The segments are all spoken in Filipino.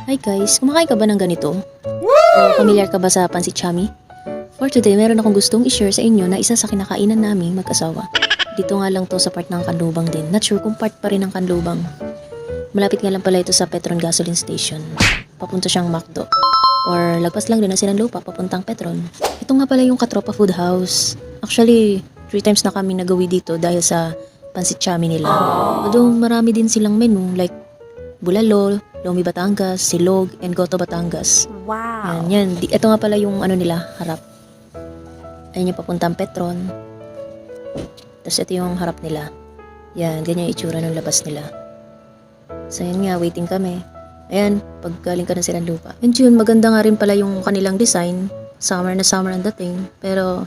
Hi guys, kumakain ka ba ng ganito? O familiar ka ba sa Pansit Chami? For today, meron akong gustong i-share sa inyo na isa sa kinakainan naming mag-asawa. Dito nga lang to sa part ng Kanlubang din. Not sure kung part pa rin ng Kanlubang. Malapit nga lang pala ito sa Petron Gasoline Station. Papunta siyang McDo. Or lagpas lang din ang Sinanlupa papuntang Petron. Ito nga pala yung Katropa Food House. Actually, 3 times na kami nagawi dito dahil sa Pansit Chami nila. Although marami din silang menu like bulalo, Lomi Batangas, Silog, and Goto Batangas. Wow. Yan. Ito nga pala yung ano nila, harap. Ayan yung papuntang Petron. Tapos ito yung harap nila. Yan, ganyan yung itsura ng labas nila. So yun nga, waiting kami. Ayan, pag galing ka ng Sinanlupa. And yun, maganda nga rin pala yung kanilang design. Summer na summer ang dating. Pero,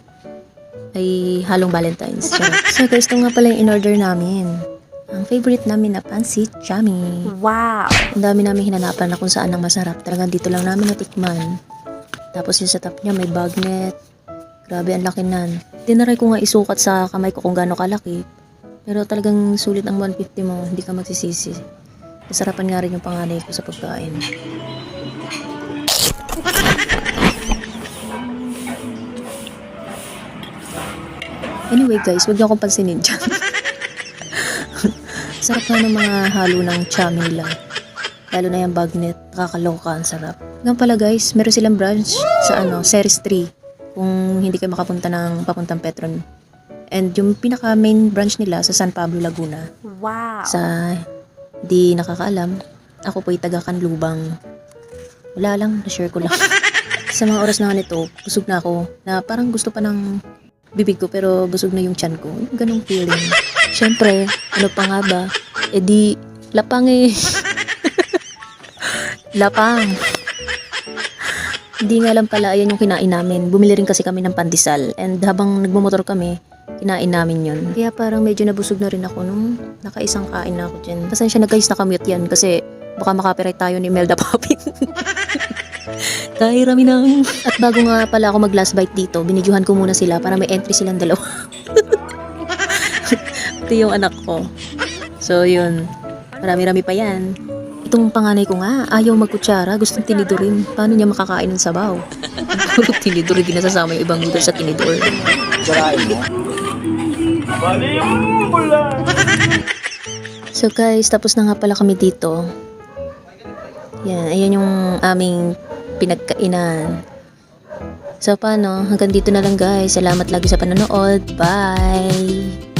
ay halong Valentine's. So guys, ito nga pala yung in-order namin. Ang favorite namin na Pansit Chami. Wow. Ang dami namin hinanapan na kung saan ang masarap. Talagang dito lang namin natikman. Tapos yung sa top niya may bagnet. Grabe, ang laki nan. Tinaray ko nga isukat sa kamay ko kung gaano kalaki. Pero talagang sulit ang 150 mo. Hindi ka magsisisi. Masarapan nga rin yung panganay ko sa pagkain. Anyway guys, huwag niyo akong pansinin dyan. Sarap nga ng mga halo ng chami nila. Lalo na yung bagnet, nakakaloka, ang sarap. Hanggang pala guys, meron silang branch sa Series 3. Kung hindi kayo makapunta ng papuntang Petron. And yung pinaka main branch nila sa San Pablo, Laguna. Wow. Sa di nakakaalam, ako po'y taga Kanlubang. Wala lang, na-share ko lang. Sa mga oras na nito, busog na ako. Na parang gusto pa ng bibig ko pero busog na yung tiyan ko. Yung ganong feeling. Siyempre, ano pa nga ba? E di, lapang eh. Lapang. Hindi nga lang pala, ayan yung kinain namin. Bumili rin kasi kami ng pandesal. And habang nagmumotor kami, kinain namin yun. Kaya parang medyo nabusog na rin ako nung nakaisang kain na ako dyan. Pasensya na guys, nakamute yan kasi baka makapiright tayo ni Melda Papin. Kaya rami nang. At bago nga pala ako mag last bite dito, binidyohan ko muna sila para may entry silang dalawa. Ito yung anak ko. So yun, marami-rami pa yan. Itong panganay ko nga, ayaw magkutsara, gustong tinidurin. Paano niya makakain ng sabaw? Tinidurin, di nasasama yung ibang noodles sa tinidor. So guys, tapos na nga pala kami dito. Yan, ayan yung aming pinagkainan. So paano, hanggang dito na lang guys. Salamat lagi sa panonood. Bye!